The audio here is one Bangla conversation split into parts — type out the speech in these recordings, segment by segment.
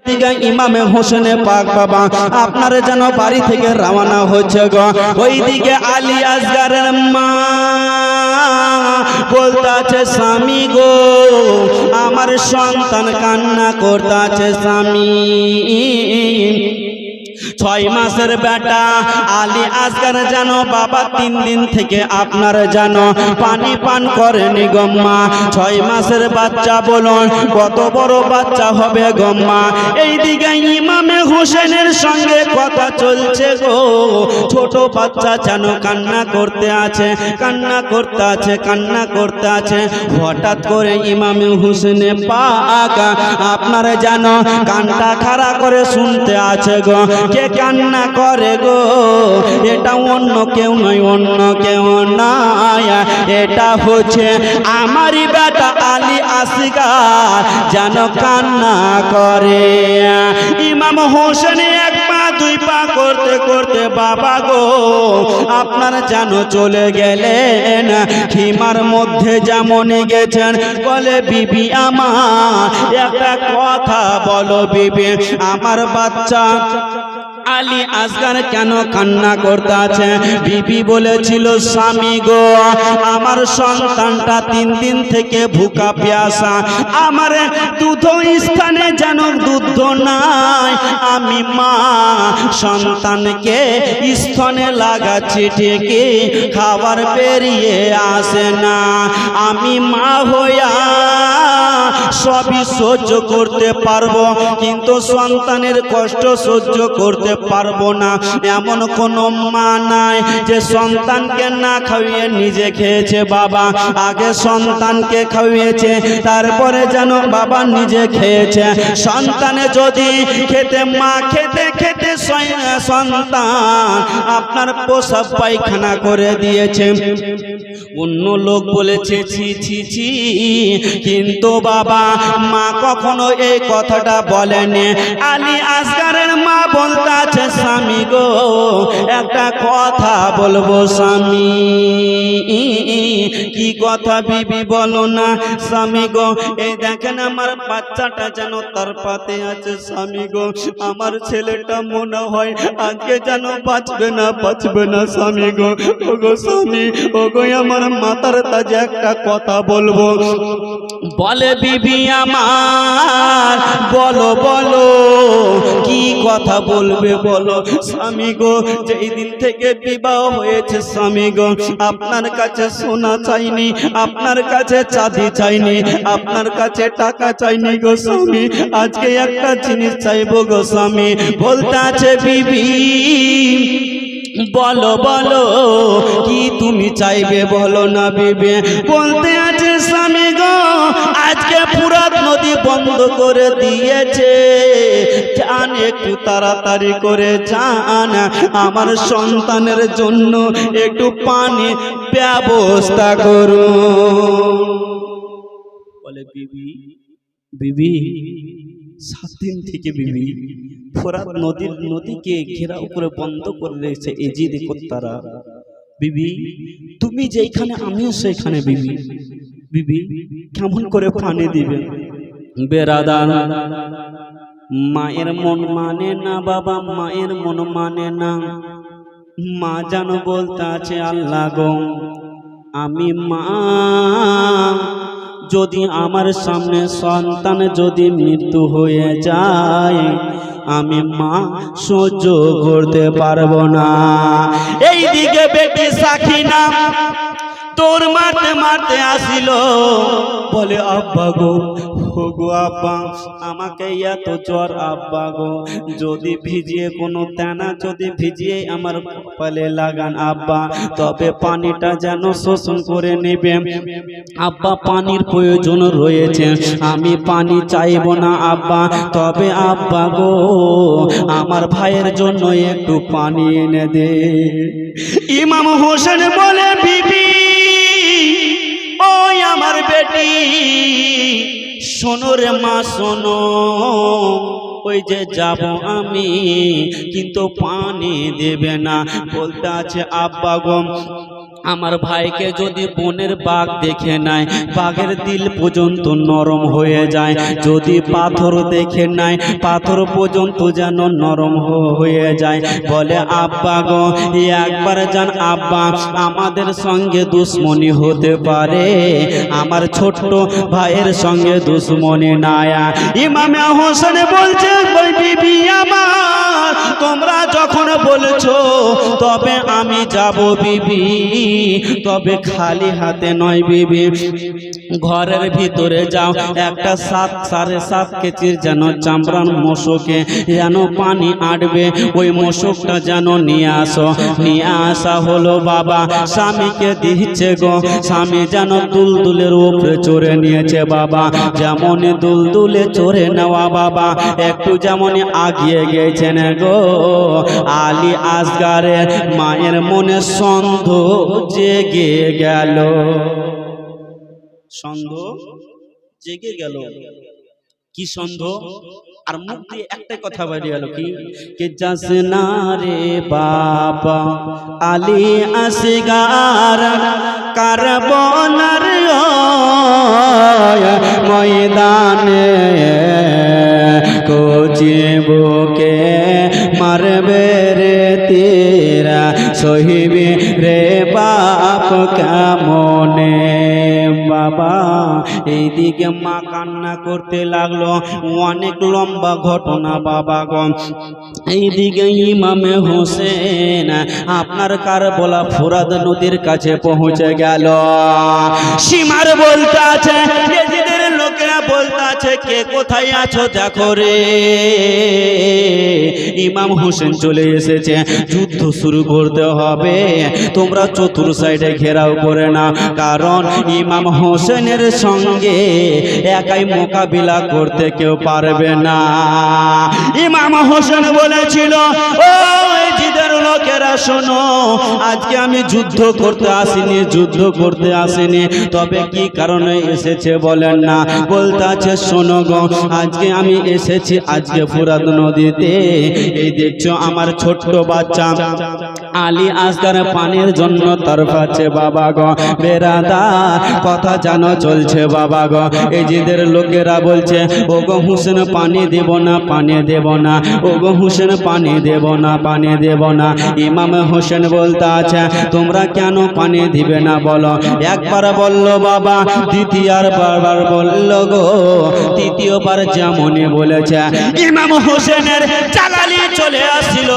দিকে ইমামে হোসেনে পাক বাবা আপনার যেন বাড়ি থেকে রওনা হচ্ছে গো। ওইদিকে আলী আসগারের মা বলতে আছে স্বামী গো আমার সন্তান কান্না করতে আছে স্বামী। 6 মাসের বেটা আলী আসগার জানো বাবা 3 দিন থেকে আপনার জানো পানি পান করেনি গম্মা। 6 মাসের বাচ্চা বলুন কত বড় বাচ্চা হবে গম্মা। এইদিকে ইমামে হোসেনের সঙ্গে কথা চলছে গো। ছোট বাচ্চা যেন কান্না করতে আছে কান্না করতে আছে কান্না করতে আছে। হঠাৎ করে ইমামে হোসেনে পাক আপনার জানো কানটা খাড়া করে শুনতে আছে গো। কে কান্না করে গো? এটা অন্য কেউ নয় অন্য কেউ নয়, এটা হচ্ছে আমারই বেটা আলী আসগার যেন কান্না করে। ইমাম হোসেন 1 পা 2 পা করতে করতে বাবা গো আপনার যেন চলে গেলেন। খিমার মধ্যে যেমন গেছেন বলে বিবি আমার একটা কথা বলো বিবি আমার বাচ্চা আলী আসগার কেন কান্না করতে আছে? বিবি বলেছিল স্বামী গো আমার সন্তানটা 3 দিন থেকে ভুকা প্যাসা, আমার দুধ স্থানে যেন দুধ নাই, আমি মা সন্তানকে স্তনে লাগাচ্ছি ঠিকই খাবার বেরিয়ে আসে না, আমি মা হইয়া সবই সহ্য করতে পারবো কিন্তু সন্তানের কষ্ট সহ্য করতে পারবো না। এমন কোনো মা নাই যে সন্তানকে না খাইয়ে নিজে খেয়েছে, বাবা আগে সন্তানকে খাইয়েছে তারপরে যেন বাবা নিজে খেয়েছে। সন্তানে যদি খেতে মা খেতে খেতে সন্তান আপনার প্রসাব পায়খানা করে দিয়েছে, অন্য লোক বলেছে ছি ছি ছি, কিন্তু বাবা মা কখনো এই কথাটা বলেনি। আলী আসগারের মা বলতে আছে স্বামী গো একটা কথা বলবো স্বামী। কি কথা বিবি বলো না স্বামী গো? এই দেখেন আমার বাচ্চাটা যেন তার পাতে আছে স্বামী গো, আমার ছেলেটা মনে হয় আজকে যেন বাঁচবে না স্বামী গো। ও গো স্বামী ও গো আমার মাথার তাজে একটা কথা বলবো। বলে বিবি আমার বলো বলো কি কথা বলবে বলো স্বামী গো। যেই দিন থেকে বিবাহ হয়েছে স্বামী গো আপনার কাছে সোনা চাইনি, আপনার কাছে চাঁদি চাইনি, আপনার কাছে টাকা চাইনি গো স্বামী, আজকে একটা জিনিস চাইবো গো স্বামী। বলতে আছে বিবি বলো বলো কি তুমি চাইবে বলো না বিবি। বলতে আছে স্বামী গো আজকে ফুরাত নদী বন্ধ করে দিয়েছে, যান একটু তাড়াতাড়ি করে যান আমার সন্তানের জন্য একটু পানি ব্যবস্থা করুন। বলে বিবি বিবি 7 দিন থেকে বিবি ফোরাত নদীকে ঘেরাও করে বন্ধ করে রেখেছে এজিদে কর্তারা। বিবি তুমি যেখানে আমিও সেখানে বিবি, বিবি কেমন করে পানি দিবে? বেরাদার মায়ের মন মানে না বাবা, মায়ের মন মানে না। মা জানো বলতে আছে আল্লাহ গো আমি মা যদি আমার সামনে সন্তান যদি মৃত্যু হয়ে যায় আমি মা সহ্য করতে পারবো না। এইদিকে বেটি সাকিনা তোর মারতে মারতে আসিল, বলে আব্বা গো গো আব্বা আমাকে এত জ্বর আব্বা গো, যদি ভিজিয়ে কোনো তেনা যদি ভিজিয়ে আমার কপালে লাগান আব্বা তবে পানিটা যেন শোষণ করে নেবে আব্বা, পানির প্রয়োজন রয়েছে, আমি পানি চাইব না আব্বা, তবে আব্বা গো আমার ভাইয়ের জন্য একটু পানি এনে দে। ইমাম হোসেন বলে বিবি ওই আমার বেটি শোনো রে মা শোনো, ওই যে যাব আমি কিন্তু পানি দেবে না। বলতে আছে আব্বা গো আমার ভাইকে যদি বোনের বাঘ দেখে নেয়, বাঘের দিল পর্যন্ত নরম হয়ে যায়। যদি পাথর দেখে নেয়, পাথর পর্যন্ত যেন নরম হয়ে যায়। বলে আব্বা গো, একবার জান আব্বা, আমাদের সঙ্গে দুশ্মনী হতে পারে, আমার ছোট্ট ভাইয়ের সঙ্গে দুশ্মনী নায়া। ইমামে হোসেন বলছে, ওই বিবি আমার, তোমরা যখন বলছো তবে আমি যাব বিবি, তবে খালি হাতে নয় বিবি। ঘরের ভিতরে যাও, একটা 7.5 কেজির যেন চামড়ার মোষকে যেন পানি আটবে, ওই মোষকটা যেন নিয়ে আসো। নিয়ে আসা হলো বাবা, স্বামীকে দিচ্ছে গো। স্বামী যেন দুলদুলের উপরে চড়ে নিয়েছে বাবা। যেমন দুলদুলে চড়ে নেওয়া বাবা, একটু যেমন আগিয়ে গেছেন গো। আলী আসগারের মায়ের মনে সন্দেহ জেগে গেল, সন্দেহ জেগে গেল। কি সন্দেহ? আর মুখ দিয়ে একটাই কথা বেরিয়ে গেল, কি কে জাসনা রে বাবা আলী আসগার কারবালার ময়দানে কোচিবুকে মারবে রে তেরা সহিবি রে বাপ কেমনে। বাবা এইদিকে মা কান্না করতে লাগলো, অনেক লম্বা ঘটনা বাবা গো। এইদিকে ইমামে হোসেন আপনার কারবালা ফোরাত নদীর কাছে পৌঁছে গেল। সীমার বলতে আছে, এজিদের লোকেরা বলতে আছে, কে কোথায় আছো দেখো রে। ইমাম হোসেন চলে এসেছে, যুদ্ধ শুরু করতে হবে, তোমরা চতুর সাইডে ঘেরাও করে না, কারণ ইমাম হোসেনের সঙ্গে একাই মোকাবিলা করতে কেউ পারবে না। ইমাম হোসেন বলেছিল, ও জিদের লোকেরা শোনো, আজকে আমি যুদ্ধ করতে আসিনি, যুদ্ধ করতে আসিনি, তবে কি কারণে এসেছে বলেন না। বলতে আছে, শোনো গো, আজকে আমি এসেছি আজকে ফোরাত নদীতে, এই দেখছো আমার ছোট্ট বাচ্চা আলী আসগার পানির জন্য তরফাচ্ছে বাবা গো। বেরাদার কথা জানো চলছে বাবা গো। এই জিদের লোকেরা বলছে, ও গো হোসেন পানি দেব না, পানি দেব না, ও গো হোসেন পানি দেব না, পানি দেব না। ইমাম হোসেন বলতে আছে, তোমরা কেন পানি দিবে না বলো। একবার বলল বাবা, দ্বিতীয়বার বলল গো, তৃতীয়বার যেমনই বলেছে। ইমাম হোসেনের চালালি চলে আসছিল।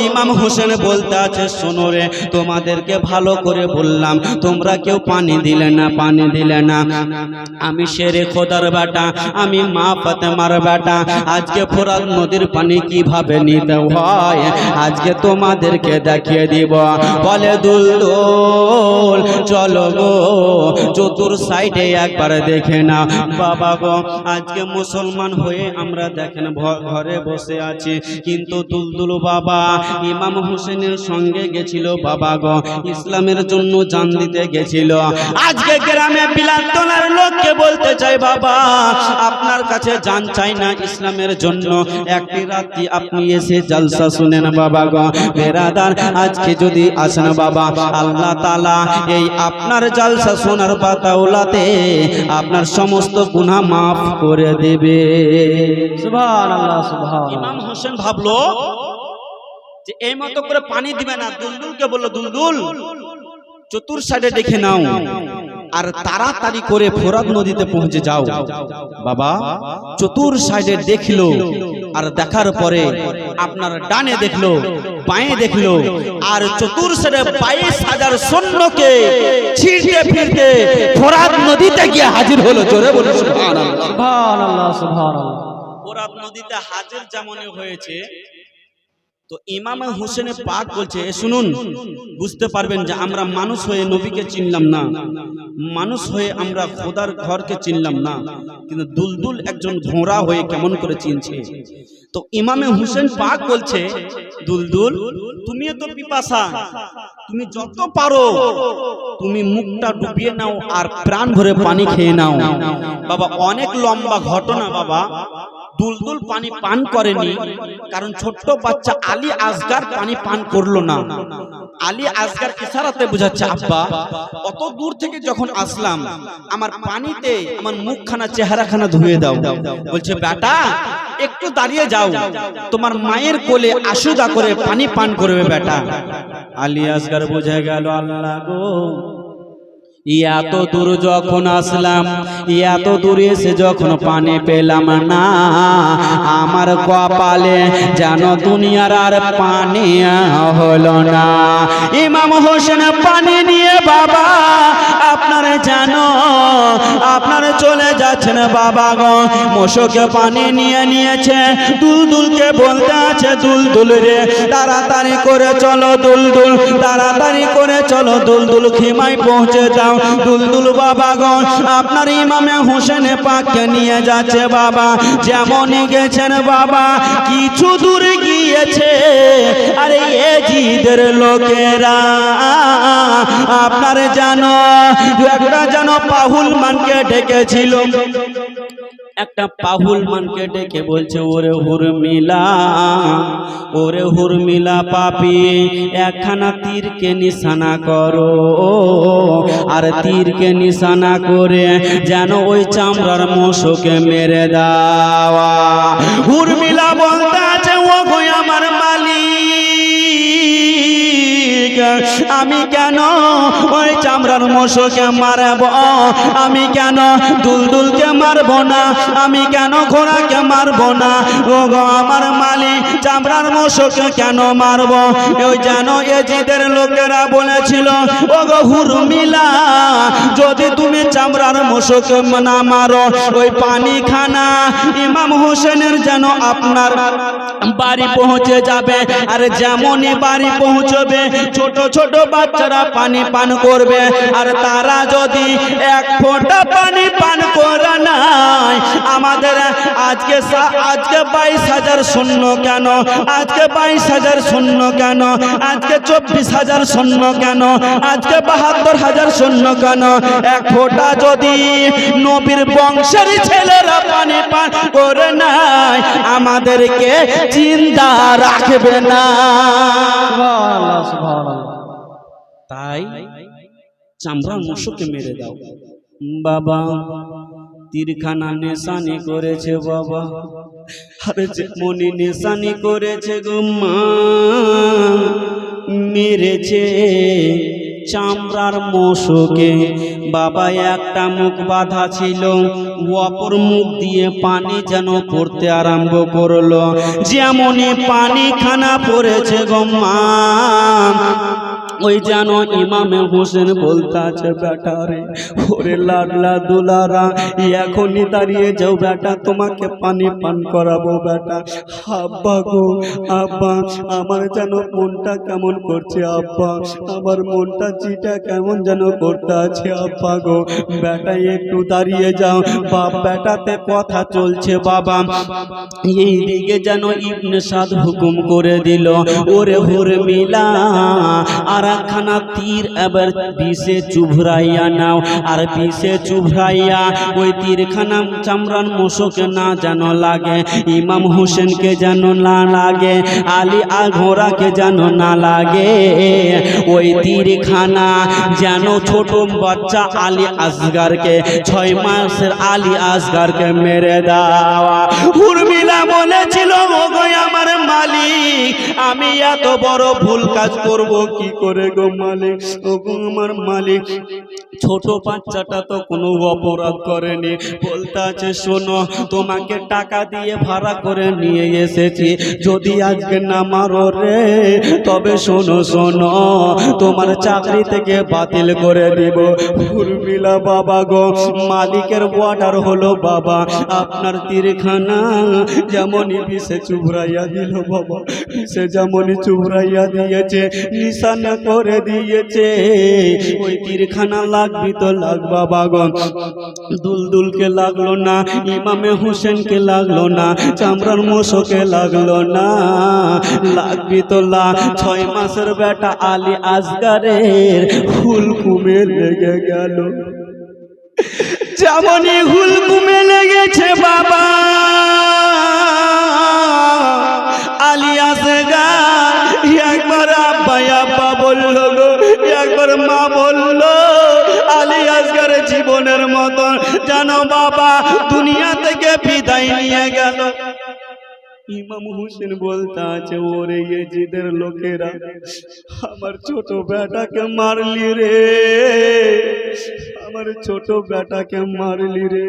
ইমাম হোসেন বলতে আছে, শোনো রে, তোমাদেরকে ভালো করে বললাম, তোমরা কেউ পানি দিলে না, পানি দিলে না। আমি শেরে খোদার বেটা, আমি মা ফাতেমার বেটা, আজকে ফোরাত নদীর পানি কিভাবে নিতে হয় আজকে তোমাদেরকে দেখিয়ে দিব। বলে দুলদুল চলো গো, চতুর সাইডে একবার দেখে না বাবা গো। আজকে মুসলমান হয়ে আমরা দেখেন ঘরে বসে আছি, কিন্তু দুলদুল বাবা ইমাম হোসেনের সঙ্গে গেছিল বাবা গো, ইসলামের জন্য জান দিতে গেছিল। আজকে গ্রামে বিলাত তোলার লোককে বলতে চাই, বাবা আপনার কাছে জান চাই না, ইসলামের জন্য একটি রাত্রি আপনি এসে জলসা শুনেন বাবা গো। বেরাদার আজকে যদি আসেন বাবা, আল্লাহ তাআলা এই আপনার জলসা শোনার বাতাওলাতে আপনার সমস্ত গুনাহ মাফ করে দেবে। সুবহানাল্লাহ, সুবহানাল্লাহ। ইমাম হোসেন ভাবলো যে এই মতো করে পানি দিবে না। দুলদুলকে বলল, দুলদুল চতুর সাইডে দেখে নাও আর তাড়াতাড়ি করে ফোরাত নদীতে পৌঁছে যাও। বাবা চতুর সাইডে দেখলো, আর দেখার পরে আপনার ডানে দেখলো, বাঁয়ে দেখলো, আর চতুর সাইডে 22,000 সৈন্যকে ছিঁড়তে ফিরতে ফোরাত নদীতে গিয়ে হাজির হলো। জোরে বলুন সুবহানাল্লাহ, সুবহানাল্লাহ, সুবহানাল্লাহ। ফোরাত নদীতে হাজির যেমনই হয়েছে, তো ইমাম হোসেন পাক বলছে, শুনুন, বুঝতে পারবেন যে আমরা মানুষ হয়ে নবীকে চিনলাম না, মানুষ হয়ে আমরা খোদার ঘরকে চিনলাম না, কিন্তু দুলদুল একজন ঘোড়া হয়ে কেমন করে চিনছে। তো ইমামে হোসেন পাক বলছে, দুলদুল তুমি তো পিপাসা, তুমি যত পারো তুমি মুখটা ডুবিয়ে নাও আর প্রাণ ভরে পানি খেয়ে নাও। বাবা অনেক লম্বা ঘটনা বাবা, দুলদুল পানি পান করেনি, কারণ ছোট্ট বাচ্চা আলী আসগার পানি পান করলো না। আলী আসগার ইশারাতে বুঝাচ্ছে, আব্বা অত দূর থেকে যখন আসলাম, আমার পানিতে আমার মুখখানা চেহারাখানা ধুয়ে দাও। বলছে, বেটা একটু দাঁড়িয়ে যাও, তোমার মায়ের কোলে আশুদা করে পানি পান করবে বেটা। আলী আসগার বুঝে গেল, আল্লাহ গো, এত দূর যখন আসলাম, এত দূরে এসে যখন পানি পেলাম না, আমার কপালে যেন দুনিয়ার আর পানি হলো না। ইমাম হোসেন পানি নিয়ে বাবা আপনার জানো আপনার চলে যাচ্ছেন বাবা গো। মোশকে পানি নিয়ে নিয়েছে, দুলদুলকে বলতে আছে, দুলদুল রে তাড়াতাড়ি করে চলো, দুলদুল তাড়াতাড়ি করে চলো, দুলদুল খিমায় পৌঁছে দাও। দুলদুল বাবা গো আপনার ইমামে হোসেন পাককে নিয়ে যাচ্ছে বাবা। যেমনই গেছেন বাবা, কিছু দূর গিয়েছে, আরে এজিদের লোকেরা আপনার জানো একটা যেন পাহুল মানকে ডেকেছিল, একটা পাহুল মানকে ডেকে বলছে, ওরে হুরমিলা, ওরে হুরমিলা পাপি, একখানা তীরকে নিশানা করো, আর তীরকে নিশানা করে যেন ওই চামড়ার মোশকে মেরে দাওয়া। হুরমিলা বলতে আছে, ও গো আমার মালিক, আমি কেন ওই চামড়ার মোশকে মারব, আমি কেন দুলদুলকে মারব না, আমি কেন ঘোড়াকে মারব না, ও গো আমার মালিক, চামড়ার মোশকে কেন মারব? ওই যেন এজিদের লোকেরা বলেছিল, ও গো হুরমিলা, যদি তুমি চামড়ার মোশকে না মারো, ওই পানি খানা ইমাম হোসেনের যেন আপনার বাড়ি পৌঁছে যাবে। আর যেমনই বাড়ি পৌঁছবে, ছোট ছোট বাচ্চারা পানি পান করবে, আর তারা যদি এক ফোঁটা পানি পান করে নাই, আমাদের আজকে 22,000 শূন্য কেন, আজকে 22,000 শূন্য কেন, আজকে 24,000 শূন্য কেন, আজকে 72,000 শূন্য কেন? এক ফোঁটা যদি নবীর বংশের ছেলেরা পানি পান করে নাই, আমাদেরকে জিন্দা রাখবে না। তাই চামড়ার মোশকে মেরে দাও বাবা। তীরখানা নেশানি করেছে বাবা, আরে যেমনি নেশানি করেছে গো মা, মেরেছে চামড়ার মোশকে বাবা। একটা মুখ বাঁধা ছিল, অপর মুখ দিয়ে পানি যেন পড়তে আরম্ভ করলো। যেমনই পানি খানা পড়েছে গো মা, ওই যেন ইমামে হোসেন বলতে আছে, বেটা রে, ওরে লাডলা দুলারা, এখনই দাঁড়িয়ে যাও বেটা, তোমাকে পানি পান করাবো বেটা। আব্বা গো আব্বা, আমার যেন মনটা কেমন করছে আব্বা, আমার মনটা চিটা কেমন যেন করতে আছে আব্বা গো। বেটা একটু দাঁড়িয়ে যাও। বাপ বেটাতে কথা চলছে বাবা। এই দিকে যেন ইবনে সাদ হুকুম করে দিল, ওরে হুরমিলা, আর একখানা তীর এবার বিষে চুভরাইয়া নাও, আর বিষে চুভরাইয়া ওই তীরখানা চামড়ার মোশকে না যেন লাগে, ইমাম হোসেনকে যেন না লাগে, আলী ঘোড়াকে যেন না লাগে, ওই তীরখানা যেন ছোট বাচ্চা আলী আসগারকে, 6 মাসের আলী আসগারকে মেরে দেওয়া। উর্মিলা বলেছিল, ও গো আমার মালিক, আমি এত বড় ভুল কাজ করব কি করে গো মালিক? ও গো আমার মালিক, ছোট বাচ্চাটা তো কোনো অপরাধ করেনি। বলতে আছে, শোনো, তোমাকে টাকা দিয়ে ভাড়া করে নিয়ে এসেছি, যদি আজকে না মারো রে, তবে শোনো শোনো, তোমার চাকরি থেকে বাতিল করে দিব। উর্মিলা বাবা গো, মালিকের অর্ডার হলো বাবা, আপনার তীরখানা যেমনই বিষে চুবড়াইয়া দিল বাবা, সে যেমনই চুবড়াইয়া দিয়েছে, নিশানা করে দিয়েছে, ওই তীরখানা লাগবি তো লাগ বাবা গো। দুলদুলকে লাগলো না, ইমামে হোসেনকে লাগলো না, চামড়ার মোশকে লাগলো না, লাগবি তো লাগ। 6 মাসের বেটা আলী আসগারের হুলকুমে লেগে গেল। যেমনই হুলকুমে লেগেছে বাবা, হোসেনের মতন জানো বাবা দুনিয়া থেকে বিদায় নিয়ে গেল। ইমাম হোসেন বলতে আছে, ওরে ইয়েজিদের লোকেরা আমার ছোট বেটাকে মারলি রে, আমার ছোট বেটাকে মারলি রে,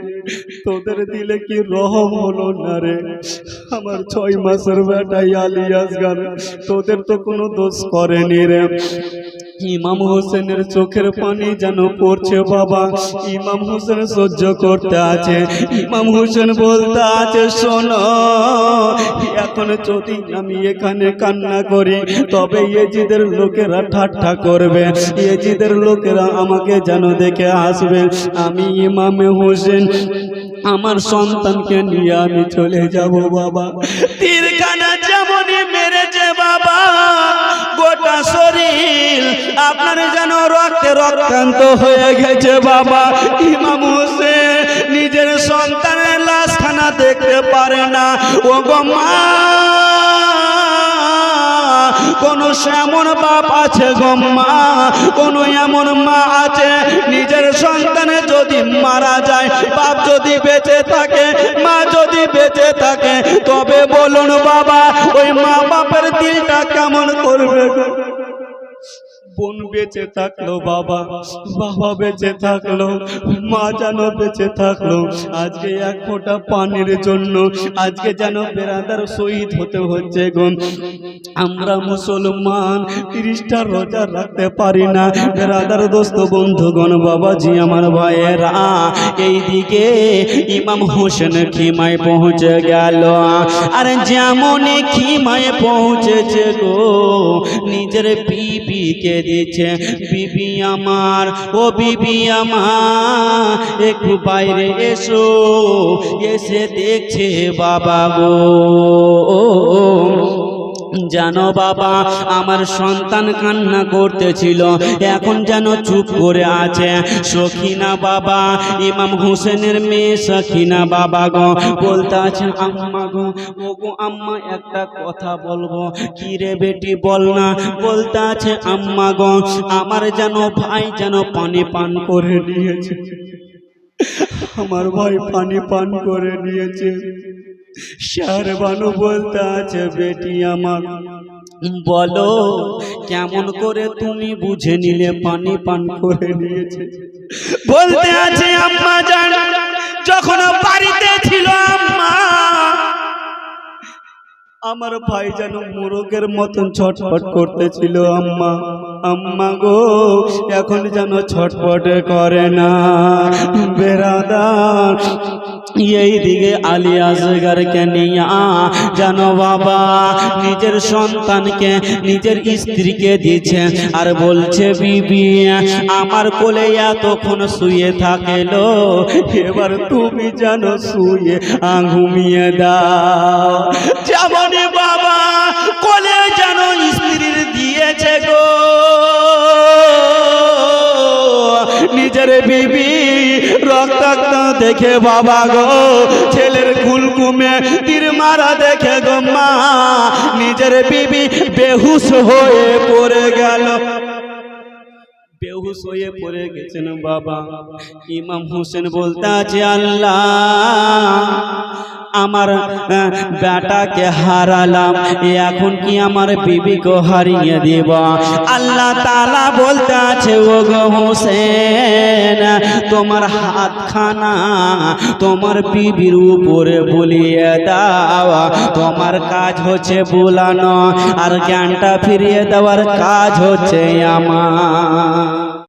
তোদের দিলে কি রহম হলো না রে? আমার 6 মাসের বেটাই আলী আসগার, তোদের তো কোনো দোষ করেনি রে। ইমাম হোসেনের চোখের পানি যেন পড়ছে বাবা। ইমাম হোসেন সহ্য করতে আছে। ইমাম হোসেন বলতে আছে, শোনো এখন যদি আমি এখানে কান্না করি তবে ইয়েজিদের লোকেরা ঠাট্টা করবে, ইয়েজিদের লোকেরা আমাকে যেন দেখে আসবে। আমি ইমাম হোসেন আমার সন্তানকে নিয়ে আমি চলে যাব বাবা। তীরখানা যেমনই মেরেছে বাবা, গোটা শরীর আপনার যেন রক্তে রক্তান্ত হয়ে গেছে বাবা। ইমাম হোসেন নিজের সন্তানের লাশখানা দেখতে পারে না। ও গো মা, কোন এমন বাপ আছে গো মা, কোন এমন মা আছে নিজের সন্তানে যদি মারা যায়, বাপ যদি বেঁচে থাকে, মা যদি বেঁচে থাকে, তবে বলুন বাবা ওই মা বাপের দিলটা কেমন করবে গো? বোন বেঁচে থাকলো বাবা, বাবা বেঁচে থাকলো, মা যেন বেঁচে থাকলো, আজকে এক ফোঁটা পানির জন্য আজকে যেন বেরাদার শহীদ হতে হচ্ছে গো। আমরা মুসলমান 30টা রোজা রাখতে পারি না বেরাদার দোস্ত বন্ধুগণ বাবাজি আমার ভাইয়েরা। এইদিকে ইমাম হোসেন খিমায় পৌঁছে গেল। আর যেমন খিমায় পৌঁছেছে গো নিজের বিবিকে দিচ্ছে, বিবি আমার, ও বিবি আমার একটু বাইরে এসো। এসে দেখছে বাবা গো জানো বাবা আমার সন্তান কান্না করতেছিল, এখন যেন চুপ করে আছে। সখিনা বাবা, ইমাম হোসেনের মেয়ে সখিনা বাবা গো বলতে আছে, আম্মা গো, ও গো আম্মা একটা কথা বলবো। কি রে বেটি বল না। বলতে আছে, আম্মা গো আমার যেন ভাই যেন পানি পান করে নিয়েছে, আমার ভাই পানি পান করে নিয়েছে। শাহরবানু বলতে আছে, বেটি আমার বলো কেমন করে তুমি বুঝে নিলে পানি পান করে নিয়েছে? বলতে আছে, আম্মা জান যখন বাড়িতে ছিল আম্মা, আমার ভাই যেন মোরগের মতন ছটফট করতেছিল আম্মা। আম্মা গো এখন যেন ছটফট করে না। বেরাদার এই দিকে আলী আসগারকে নিয়ে জানো বাবা নিজের সন্তানকে নিজের স্ত্রীকে দিচ্ছে আর বলছে, বিবি আমার কোলে এতক্ষণ শুয়ে থাকলো, এবার তুমি যেন শুয়ে ঘুমিয়ে দাও। যেমনই বাবা কোলে যেন স্ত্রীর দিয়েছে গো নিজের বিবি রক্তাক্ত দেখে বাবা গো, ছেলের কুলকুমে তীর মারা দেখে গো মা নিজের বিবি বেহুশ হয়ে পড়ে গেল। বেহুশ হয়ে পড়ে গেছেন বাবা। ইমাম হোসেন বলতে আছে, আল্লাহ আমার বেটাকে হারালাম, এখন কি আমার বিবিকে হারিয়ে দেব? আল্লাহ তাআলা বলতে আছে, ও গো হোসেন তোমার হাতখানা তোমার বিবির উপরে বুলিয়ে দাও, তোমার কাজ হচ্ছে বুলানো আর জ্ঞানটা ফিরিয়ে দেওয়ার কাজ হচ্ছে আমার।